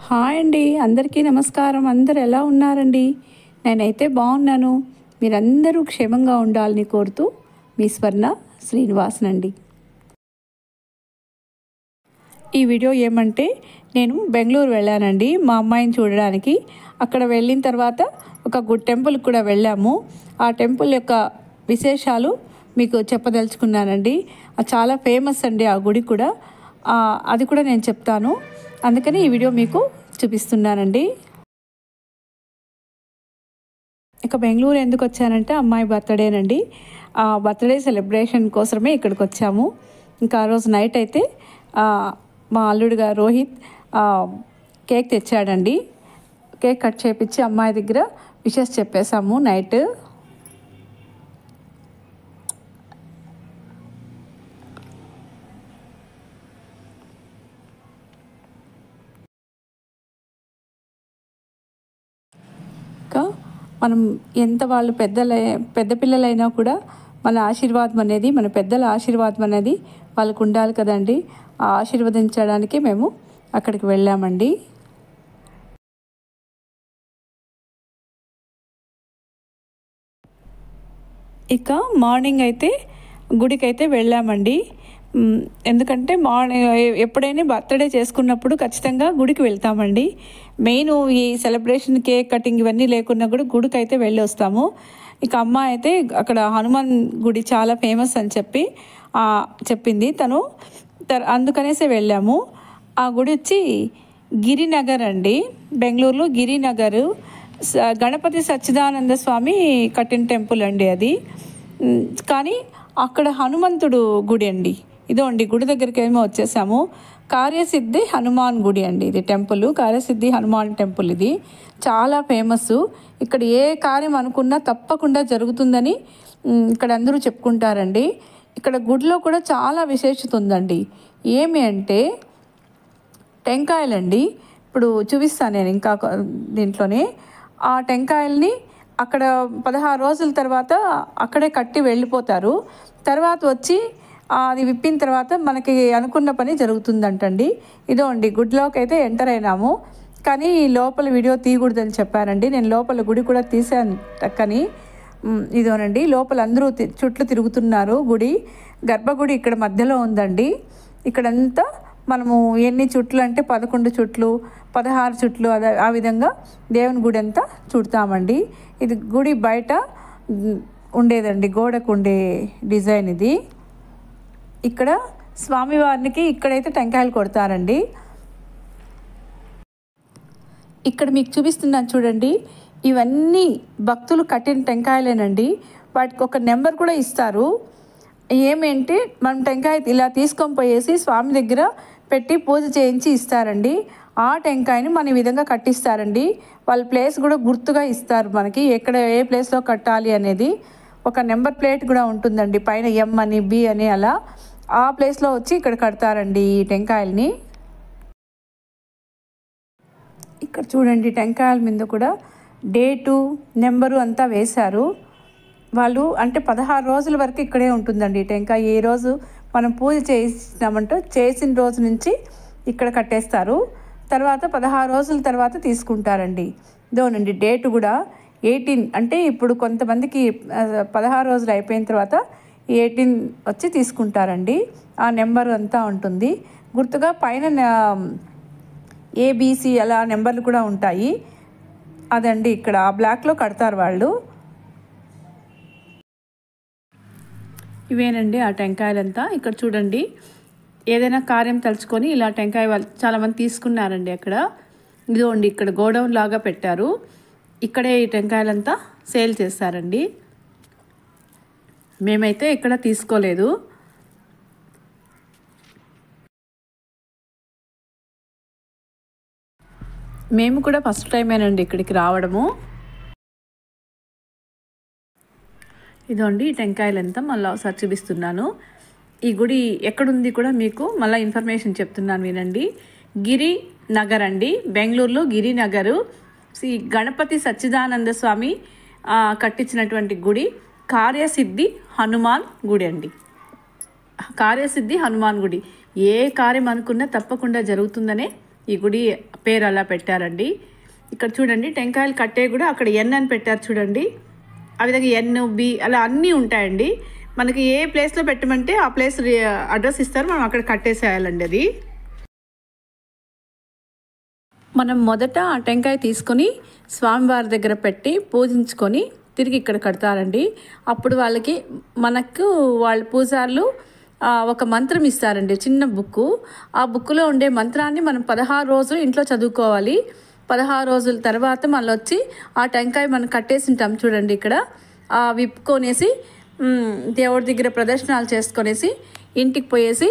Hi అండి, అందరికీ నమస్కారం. అందరు ఎలా ఉన్నారండి? నేనైతే బాగున్నాను. మీరందరూ క్షేమంగా ఉండాలని కోరుతూ మీ స్వర్ణ శ్రీనివాసనండి. ఈ వీడియో ఏమంటే, నేను బెంగళూరు వెళ్ళానండి మా అమ్మాయిని చూడడానికి. అక్కడ వెళ్ళిన తర్వాత ఒక గుడ్ టెంపుల్కి కూడా వెళ్ళాము. ఆ టెంపుల్ యొక్క విశేషాలు మీకు చెప్పదలుచుకున్నానండి. చాలా ఫేమస్ అండి ఆ గుడి కూడా. అది కూడా నేను చెప్తాను. అందుకని ఈ వీడియో మీకు చూపిస్తున్నానండి. ఇక బెంగళూరు ఎందుకు వచ్చానంటే అమ్మాయి బర్త్డేనండి. ఆ బర్త్డే సెలబ్రేషన్ కోసమే ఇక్కడికి వచ్చాము. ఇంకా ఆ రోజు నైట్ అయితే మా అల్లుడుగా రోహిత్ కేక్ తెచ్చాడండి. కేక్ కట్ చేయించి అమ్మాయి దగ్గర విషెస్ చెప్పేశాము నైట్. మనం ఎంత వాళ్ళు పెద్ద పిల్లలైనా కూడా మన ఆశీర్వాదం అనేది, మన పెద్దల ఆశీర్వాదం అనేది వాళ్ళకు ఉండాలి కదండి. ఆ ఆశీర్వదించడానికి మేము అక్కడికి వెళ్ళామండి. ఇక మార్నింగ్ అయితే గుడికి అయితే వెళ్ళామండి. ఎందుకంటే ఎప్పుడైనా బర్త్డే చేసుకున్నప్పుడు ఖచ్చితంగా గుడికి వెళ్తామండి. మెయిన్ ఈ సెలబ్రేషన్ కేక్ కటింగ్ ఇవన్నీ లేకున్నా కూడా గుడికి అయితే వెళ్ళి వస్తాము. ఇక అమ్మ అయితే అక్కడ హనుమాన్ గుడి చాలా ఫేమస్ అని చెప్పింది తను. అందుకనేసే వెళ్ళాము. ఆ గుడి వచ్చి గిరినగర్ అండి, బెంగళూరులో గిరినగర్. గణపతి సచ్చిదానంద స్వామి కట్టిన టెంపుల్ అండి అది. కానీ అక్కడ హనుమంతుడు గుడి అండి. ఇదో అండి గుడి దగ్గరికి ఏమో వచ్చేసాము. కార్యసిద్ధి హనుమాన్ గుడి అండి ఇది టెంపుల్. కార్యసిద్ధి హనుమాన్ టెంపుల్ ఇది చాలా ఫేమస్. ఇక్కడ ఏ కార్యం అనుకున్నా తప్పకుండా జరుగుతుందని ఇక్కడ అందరూ చెప్పుకుంటారండి. ఇక్కడ గుడిలో కూడా చాలా విశేషత ఉందండి. ఏమి అంటే టెంకాయలండి. ఇప్పుడు చూపిస్తాను నేను ఇంకా దీంట్లోనే. ఆ టెంకాయల్ని అక్కడ 16 రోజుల తర్వాత అక్కడే కట్టి వెళ్ళిపోతారు. తర్వాత వచ్చి అది విప్పిన తర్వాత మనకి అనుకున్న పని జరుగుతుందంటండి. ఇదో అండి గుడిలోకి అయితే ఎంటర్ అయినాము. కానీ లోపల వీడియో తీయకూడదని చెప్పారండి. నేను లోపల గుడి కూడా తీసాను కానీ ఇదోనండి లోపల అందరూ చుట్లు తిరుగుతున్నారు. గర్భగుడి ఇక్కడ మధ్యలో ఉందండి. ఇక్కడంతా మనము ఎన్ని చుట్లు అంటే 11 చుట్లు 16 చుట్లు ఆ విధంగా దేవుని గుడి అంతా చుడతామండి. ఇది గుడి బయట ఉండేదండి, గోడకు ఉండే డిజైన్ ఇది. ఇక్కడ స్వామివారికి ఇక్కడైతే టెంకాయలు కొడతారండి. ఇక్కడ మీకు చూపిస్తున్నాను చూడండి. ఇవన్నీ భక్తులు కట్టిన టెంకాయలేనండి. వాటికి ఒక నెంబర్ కూడా ఇస్తారు. ఏమేంటి మనం టెంకాయ ఇలా తీసుకొని పోయేసి స్వామి దగ్గర పెట్టి పూజ చేయించి ఇస్తారండి. ఆ టెంకాయని మన ఈ విధంగా కట్టిస్తారండి. వాళ్ళ ప్లేస్ కూడా గుర్తుగా ఇస్తారు మనకి, ఎక్కడ ఏ ప్లేస్లో కట్టాలి అనేది. ఒక నెంబర్ ప్లేట్ కూడా ఉంటుందండి పైన, ఎం అని బి అని అలా. ఆ ప్లేస్లో వచ్చి ఇక్కడ కడతారండి ఈ టెంకాయల్ని. ఇక్కడ చూడండి టెంకాయల మీద కూడా డేటు నెంబరు అంతా వేశారు వాళ్ళు. అంటే 16 రోజుల వరకు ఇక్కడే ఉంటుందండి టెంకాయ. ఏ రోజు మనం పూజ చేసినామంటే చేసిన రోజు నుంచి ఇక్కడ కట్టేస్తారు. తర్వాత 16 రోజుల తర్వాత తీసుకుంటారండి. ఇదోనండి డేటు కూడా 18. అంటే ఇప్పుడు కొంతమందికి 16 రోజులు అయిపోయిన తర్వాత 18 వచ్చి తీసుకుంటారండి. ఆ నెంబరు అంతా ఉంటుంది గుర్తుగా. పైన ఏబిసి అలా నెంబర్లు కూడా ఉంటాయి. అదండి ఇక్కడ ఆ బ్లాక్లో కడతారు వాళ్ళు. ఇవేనండి ఆ టెంకాయలంతా. ఇక్కడ చూడండి ఏదైనా కార్యం తలుచుకొని ఇలా టెంకాయ వాళ్ళు చాలామంది తీసుకున్నారండి అక్కడ. ఇదిగోండి ఇక్కడ గోడౌన్ లాగా పెట్టారు. ఇక్కడే ఈ టెంకాయలంతా సేల్ చేస్తారండి. మేమైతే ఇక్కడ తీసుకోలేదు. మేము కూడా ఫస్ట్ టైమేనండి ఇక్కడికి రావడము. ఇదండి ఈ టెంకాయలంతా మళ్ళీ ఒకసారి చూపిస్తున్నాను. ఈ గుడి ఎక్కడుంది కూడా మీకు మళ్ళీ ఇన్ఫర్మేషన్ చెప్తున్నాను వినండి. గిరి నగర్ అండి, బెంగళూరులో గిరినగరు. శ్రీ గణపతి సచ్చిదానంద స్వామి కట్టించినటువంటి గుడి కార్యసిద్ధి హనుమాన్ గుడి అండి. కార్యసిద్ధి హనుమాన్ గుడి ఏ కార్యం అనుకున్నా తప్పకుండా జరుగుతుందనే ఈ గుడి పేరు అలా పెట్టారండి. ఇక్కడ చూడండి టెంకాయలు కట్టే కూడా అక్కడ ఎన్ అని పెట్టారు చూడండి. ఆ విధంగా ఎన్ బి అలా అన్నీ ఉంటాయండి. మనకి ఏ ప్లేస్లో పెట్టమంటే ఆ ప్లేస్ అడ్రస్ ఇస్తారు, మనం అక్కడ కట్టేసేయాలండి. అది మనం మొదట ఆ టెంకాయ తీసుకొని స్వామివారి దగ్గర పెట్టి పూజించుకొని తిరిగి ఇక్కడ కడతారండి. అప్పుడు మనకు వాళ్ళ పూజారులు ఒక మంత్రం ఇస్తారండి, చిన్న బుక్కు. ఆ బుక్లో ఉండే మంత్రాన్ని మనం 16 రోజులు ఇంట్లో చదువుకోవాలి. 16 రోజుల తర్వాత మళ్ళీ వచ్చి ఆ టెంకాయ మనం కట్టేసి ఉంటాం చూడండి, ఇక్కడ విప్పుకొనేసి దేవుడి దగ్గర ప్రదర్శనలు చేసుకొనేసి ఇంటికి పోయేసి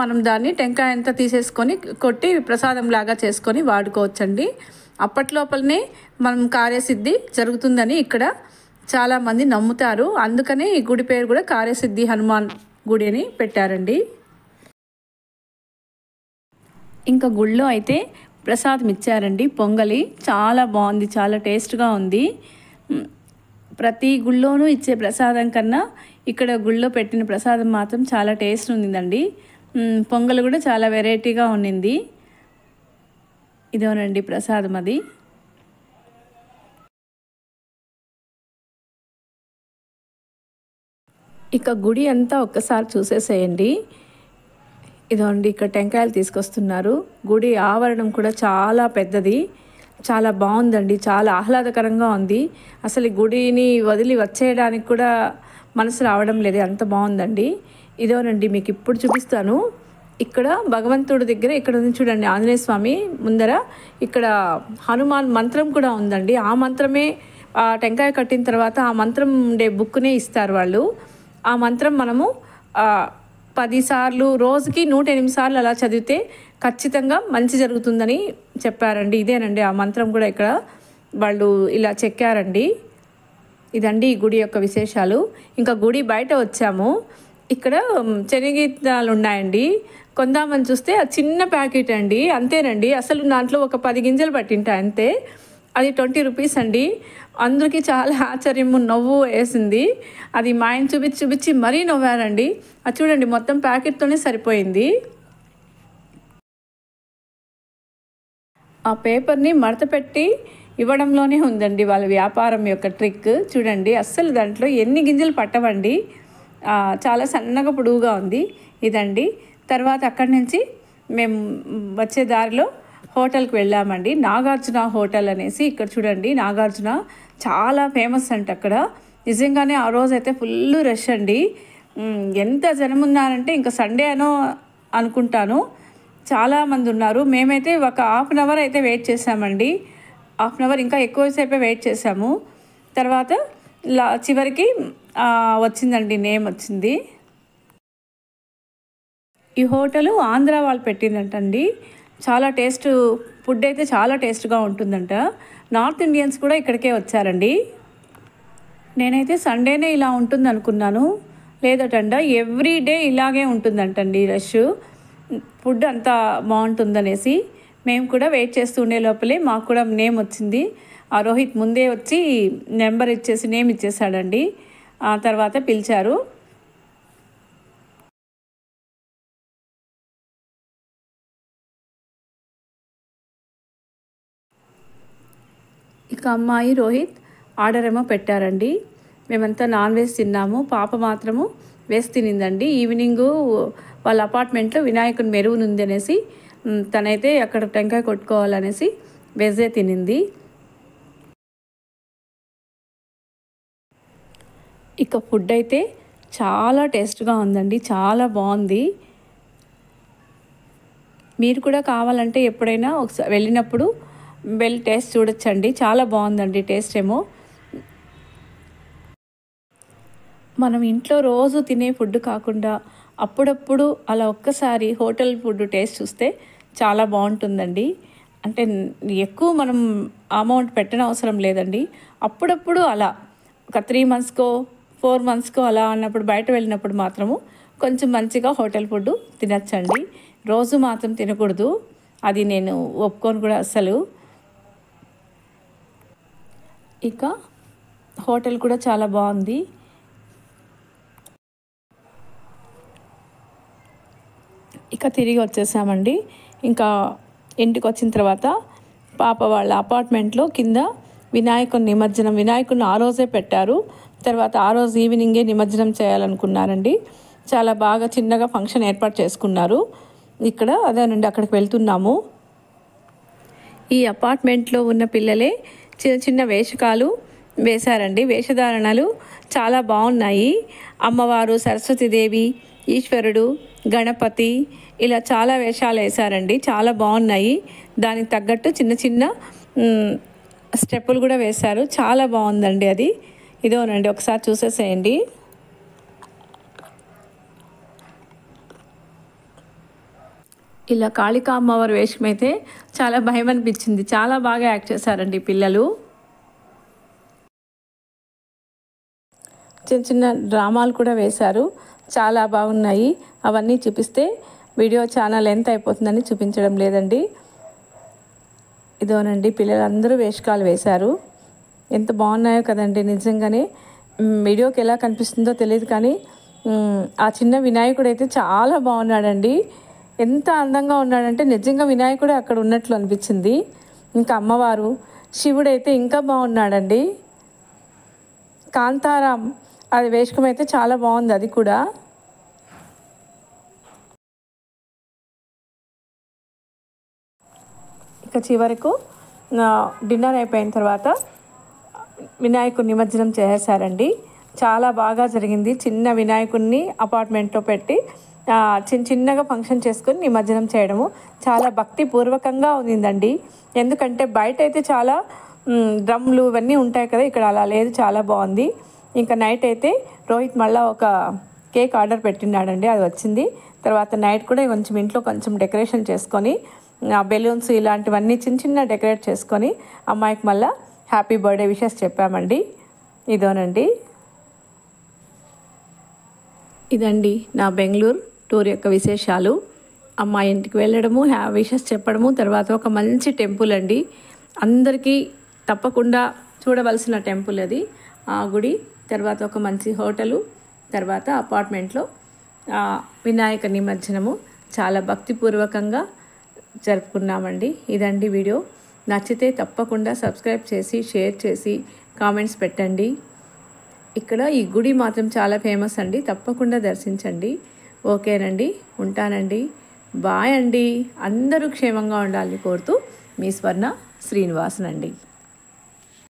మనం దాన్ని టెంకాయ అంతా తీసేసుకొని కొట్టి ప్రసాదం లాగా చేసుకొని వాడుకోవచ్చండి. అప్పట్లోపలనే మనం కార్యసిద్ధి జరుగుతుందని ఇక్కడ చాలామంది నమ్ముతారు. అందుకనే ఈ గుడి పేరు కూడా కార్యసిద్ధి హనుమాన్ గుడి అని పెట్టారండి. ఇంకా గుళ్ళో అయితే ప్రసాదం ఇచ్చారండి, పొంగలి. చాలా బాగుంది, చాలా టేస్ట్గా ఉంది. ప్రతి గుళ్ళోనూ ఇచ్చే ప్రసాదం కన్నా ఇక్కడ గుళ్ళో పెట్టిన ప్రసాదం మాత్రం చాలా టేస్ట్ ఉందండి. పొంగల్ కూడా చాలా వెరైటీగా ఉండింది. ఇదేనండి ప్రసాదం. అది ఇక గుడి అంతా ఒక్కసారి చూసేసేయండి. ఇదండి ఇక్కడ టెంకాయలు తీసుకొస్తున్నారు. గుడి ఆవరణం కూడా చాలా పెద్దది, చాలా బాగుందండి, చాలా ఆహ్లాదకరంగా ఉంది. అసలు ఈ గుడిని వదిలి వచ్చేయడానికి కూడా మనసు రావడం లేదు, అంత బాగుందండి. ఇదేనండి మీకు ఇప్పుడు చూపిస్తాను. ఇక్కడ భగవంతుడి దగ్గర ఇక్కడ ఉంది చూడండి, ఆంజనేయ స్వామి ముందర ఇక్కడ హనుమాన్ మంత్రం కూడా ఉందండి. ఆ మంత్రమే టెంకాయ కట్టిన తర్వాత ఆ మంత్రం ఉండే బుక్నే ఇస్తారు వాళ్ళు. ఆ మంత్రం మనము 10 సార్లు, రోజుకి 108 సార్లు అలా చదివితే ఖచ్చితంగా మంచి జరుగుతుందని చెప్పారండి. ఇదేనండి ఆ మంత్రం కూడా ఇక్కడ వాళ్ళు ఇలా చెక్కారండి. ఇదండి ఈ గుడి యొక్క విశేషాలు. ఇంకా గుడి బయట వచ్చాము. ఇక్కడ శనగిత్తనాలు ఉన్నాయండి. కొందామని చూస్తే ఆ చిన్న ప్యాకెట్ అండి, అంతేనండి. అసలు దాంట్లో ఒక 10 గింజలు పట్టింటాయి అంతే. అది 20 రూపీస్ అండి. అందరికీ చాలా ఆశ్చర్యము, నవ్వు వేసింది. అది మా ఆయన చూపించి మరీ నవ్వారండి. అది చూడండి మొత్తం ప్యాకెట్తోనే సరిపోయింది. ఆ పేపర్ని మడత పెట్టి ఇవ్వడంలోనే ఉందండి వాళ్ళ వ్యాపారం యొక్క ట్రిక్. చూడండి అస్సలు దాంట్లో ఎన్ని గింజలు పట్టవండి, చాలా సన్నగా పొడువుగా ఉంది. ఇదండి. తర్వాత అక్కడి నుంచి మేము వచ్చే దారిలో హోటల్కి వెళ్ళామండి, నాగార్జున హోటల్ అనేసి. ఇక్కడ చూడండి నాగార్జున చాలా ఫేమస్ అంట అక్కడ. నిజంగానే ఆ రోజు అయితే ఫుల్ రష్ అండి. ఎంత జనం ఉన్నారంటే ఇంకా సండే అనో అనుకుంటాను, చాలామంది ఉన్నారు. మేమైతే ఒక హాఫ్ అన్ అవర్ అయితే వెయిట్ చేసామండి. హాఫ్ అన్ అవర్ ఇంకా ఎక్కువసేపే వెయిట్ చేసాము. తర్వాత చివరికి వచ్చిందండి, నేమ్ వచ్చింది. ఈ హోటలు ఆంధ్ర వాళ్ళు పెట్టిందంటండి. చాలా ఫుడ్ అయితే చాలా టేస్ట్గా ఉంటుందంట. నార్త్ ఇండియన్స్ కూడా ఇక్కడికే వచ్చారండి. నేనైతే సండేనే ఇలా ఉంటుంది అనుకున్నాను, లేదటండ ఎవ్రీ డే ఇలాగే ఉంటుందంటండి రష్. ఫుడ్ అంతా బాగుంటుందనేసి మేము కూడా వెయిట్ చేస్తూ ఉండే లోపలే మాకు కూడా నేమ్ వచ్చింది. ఆ రోహిత్ ముందే వచ్చి నెంబర్ ఇచ్చేసి నేమ్ ఇచ్చేసాడండి. ఆ తర్వాత పిలిచారు. ఇక అమ్మాయి రోహిత్ ఆర్డర్ ఏమో పెట్టారండి. మేమంతా నాన్ వెజ్ తిన్నాము, పాప మాత్రము వెజ్ తినిందండి. ఈవినింగు వాళ్ళ అపార్ట్మెంట్లో వినాయకుని మెరుగునుంది అనేసి తనైతే అక్కడ టెంకాయ కొట్టుకోవాలనేసి వెజ్జే తినింది. ఇక ఫుడ్ అయితే చాలా టేస్ట్గా ఉందండి, చాలా బాగుంది. మీరు కూడా కావాలంటే ఎప్పుడైనా ఒకసారి వెళ్ళినప్పుడు వెళ్ళి టేస్ట్ చూడొచ్చండి, చాలా బాగుందండి టేస్ట్ ఏమో. మనం ఇంట్లో రోజు తినే ఫుడ్ కాకుండా అప్పుడప్పుడు అలా ఒక్కసారి హోటల్ ఫుడ్ టేస్ట్ చూస్తే చాలా బాగుంటుందండి. అంటే ఎక్కువ మనం అమౌంట్ పెట్టన అవసరం లేదండి. అప్పుడప్పుడు అలా ఒక 3 మంత్స్కో 4 మంత్స్కో అలా అన్నప్పుడు బయట వెళ్ళినప్పుడు మాత్రము కొంచెం మంచిగా హోటల్ ఫుడ్ తినచ్చండి. రోజు మాత్రం తినకూడదు, అది నేను ఒప్పుకోను కూడా అస్సలు. ఇక హోటల్ కూడా చాలా బాగుంది. ఇక తిరిగి వచ్చేసామండి. ఇంకా ఇంటికి వచ్చిన తర్వాత పాప వాళ్ళ అపార్ట్మెంట్లో కింద వినాయకుడిని ఆ రోజే పెట్టారు. తర్వాత ఆ రోజు ఈవినింగే నిమజ్జనం చేయాలనుకున్నారండి. చాలా బాగా చిన్నగా ఫంక్షన్ ఏర్పాటు చేసుకున్నారు. ఇక్కడ అదేనండి, అక్కడికి వెళ్తున్నాము. ఈ అపార్ట్మెంట్లో ఉన్న పిల్లలే చిన్న చిన్న వేషకాలు వేశారండి. వేషధారణలు చాలా బాగున్నాయి. అమ్మవారు, సరస్వతీదేవి, ఈశ్వరుడు, గణపతి ఇలా చాలా వేషాలు వేశారండి. చాలా బాగున్నాయి. దానికి తగ్గట్టు చిన్న చిన్న స్టెప్పులు కూడా వేశారు. చాలా బాగుందండి అది. ఇదోనండి, ఒకసారి చూసేసేయండి. ఇలా కాళికా అమ్మవారి వేషం అయితే చాలా భయం అనిపించింది. చాలా బాగా యాక్ట్ చేశారండి పిల్లలు. చిన్న చిన్న డ్రామాలు కూడా వేశారు. చాలా బాగున్నాయి. అవన్నీ చూపిస్తే వీడియో చాలా లెంత్ అయిపోతుందని చూపించడం లేదండి. ఇదోనండి, పిల్లలందరూ వేషకాలు వేశారు. ఎంత బాగున్నాయో కదండి. నిజంగానే వీడియోకి ఎలా కనిపిస్తుందో తెలియదు కానీ ఆ చిన్న వినాయకుడు అయితే చాలా బాగున్నాడండి. ఎంత అందంగా ఉన్నాడంటే నిజంగా వినాయకుడే అక్కడ ఉన్నట్లు అనిపించింది. ఇంకా అమ్మవారు, శివుడైతే ఇంకా బాగున్నాడండి. కాంతారాం అది వేషకం అయితే చాలా బాగుంది. అది కూడా ఇక చివరకు డిన్నర్ అయిపోయిన తర్వాత వినాయకుడి నిమజ్జనం చేసేసారండి. చాలా బాగా జరిగింది. చిన్న వినాయకుడిని అపార్ట్మెంట్లో పెట్టి చిన్నగా ఫంక్షన్ చేసుకొని నిమజ్జనం చేయడము చాలా భక్తిపూర్వకంగా ఉండిందండి. ఎందుకంటే బయట అయితే చాలా డ్రమ్లు ఇవన్నీ ఉంటాయి కదా, ఇక్కడ అలా లేదు. చాలా బాగుంది. ఇంకా నైట్ అయితే రోహిత్ మళ్ళీ ఒక కేక్ ఆర్డర్ పెట్టినాడండి, అది వచ్చింది. తర్వాత నైట్ కూడా కొంచెం ఇంట్లో కొంచెం డెకరేషన్ చేసుకొని బెలూన్స్ ఇలాంటివన్నీ చిన్న డెకరేట్ చేసుకొని అమ్మాయికి మళ్ళీ హ్యాపీ బర్త్డే విషెస్ చెప్పామండి. ఇదోనండి, ఇదండి నా బెంగళూరు టూర్ యొక్క విశేషాలు. అమ్మాయి ఇంటికి వెళ్ళడము, విషెస్ చెప్పడము, తర్వాత ఒక మంచి టెంపుల్ అండి. అందరికీ తప్పకుండా చూడవలసిన టెంపుల్ అది, ఆ గుడి. తర్వాత ఒక మంచి హోటలు, తర్వాత అపార్ట్మెంట్లో వినాయక నిమజ్జనము చాలా భక్తిపూర్వకంగా జరుపుకున్నామండి. ఇదండి వీడియో. నచ్చితే తప్పకుండా సబ్స్క్రైబ్ చేసి షేర్ చేసి కామెంట్స్ పెట్టండి. ఇక్కడ ఈ గుడి మాత్రం చాలా ఫేమస్ అండి, తప్పకుండా దర్శించండి. ఓకేనండి, ఉంటానండి. బాయ్ అండి. అందరూ క్షేమంగా ఉండాలని కోరుతూ మీ స్వర్ణ శ్రీనివాసన్ అండి.